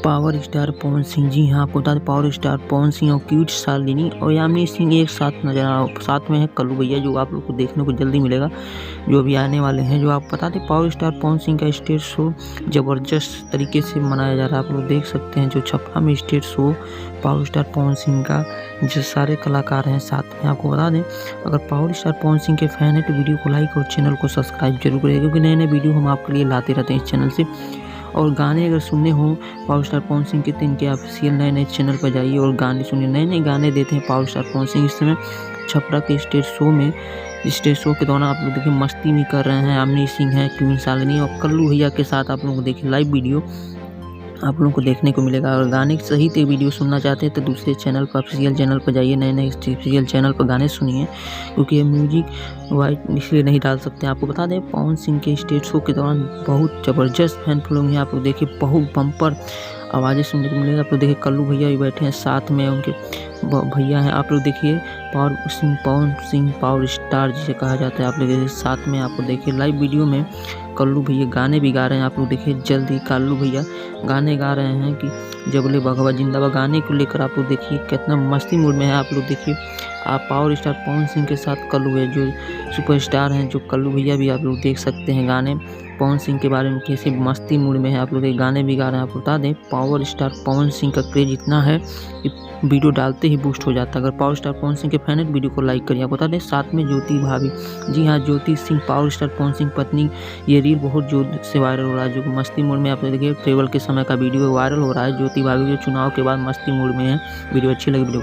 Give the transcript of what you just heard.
Power star Pawan Singh, जी हाँ, आपको बता दें पावर स्टार पवन सिंह और क्यूट शालिनी और यामिनी सिंह एक साथ नजर साथ में है कल्लू भैया, जो आप लोग को देखने को जल्दी मिलेगा, जो अभी आने वाले हैं। जो आप बता दें पावर स्टार पवन सिंह का स्टेज शो ज़बरदस्त तरीके से मनाया जा रहा है। आप लोग देख सकते हैं जो छपरा में stage show power star Pawan Singh का, जो सारे कलाकार हैं साथ में। आपको बता दें अगर पावर स्टार पवन सिंह के फैन है तो वीडियो को लाइक और चैनल को सब्सक्राइब जरूर करें, क्योंकि नए नए वीडियो हम आपके लिए लाते रहते हैं इस चैनल से। और गाने अगर सुनने हो पावर स्टार पवन सिंह के तो इनके ऑफिशियल नए चैनल पर जाइए और गाने सुनिए। नए गाने देते हैं पावर स्टार पवन सिंह। इस समय छपरा के स्टेज शो के दौरान आप लोग देखिए मस्ती भी कर रहे हैं। यामिनी सिंह है, क्वीन शालिनी और कल्लू भैया के साथ आप लोगों को देखिए लाइव वीडियो आप लोगों को देखने को मिलेगा। और गाने सहित एक वीडियो सुनना चाहते हैं तो दूसरे चैनल पर ऑफिशियल चैनल पर जाइए, नए ऑफिशियल चैनल पर गाने सुनिए, क्योंकि ये म्यूजिक वाइट इसलिए नहीं डाल सकते। आपको बता दें पवन सिंह के स्टेज शो के दौरान बहुत ज़बरदस्त फैन फॉलोइंग है। आप लोग देखिए बहुत बम्पर आवाज़ें सुनने को मिलेगा। आप लोग देखिए कल्लू भैया भी बैठे हैं साथ में, उनके भैया हैं। आप लोग देखिए पवन सिंह पावर स्टार जिसे कहा जाता है। आप लोग साथ में आपको देखिए लाइव वीडियो में कल्लू भैया गाने भी गा रहे हैं। आप लोग देखिए जल्दी कल्लू भैया गाने गा रहे हैं कि जबले भगवा जिंदाबाद। गाने को लेकर आप लोग देखिए कितना मस्ती मूड में है। आप लोग देखिए आप पावर स्टार पवन सिंह के साथ कल्लू भैया जो सुपरस्टार हैं, जो कल्लू भैया भी आप लोग देख सकते हैं गाने पवन सिंह के बारे में कैसे मस्ती मूड में है। आप लोग गाने भी गा रहे हैं। आपको बता दें पावर स्टार पवन सिंह का क्रेज इतना है कि वीडियो डालते ही बूस्ट हो जाता है। अगर पावर स्टार पवन सिंह के फैन है वीडियो को लाइक करिए। आपको बता दें साथ में ज्योति भाभी, जी हाँ, ज्योति सिंह पावर स्टार पवन सिंह पत्नी, ये रील बहुत जोर से वायरल हो रहा है, जो मस्ती मूड में आप देखिए ट्रेवल के समय का वीडियो वायरल हो रहा है। ज्योति भाभी जो चुनाव के बाद मस्ती मूड में है। वीडियो अच्छी लगी वीडियो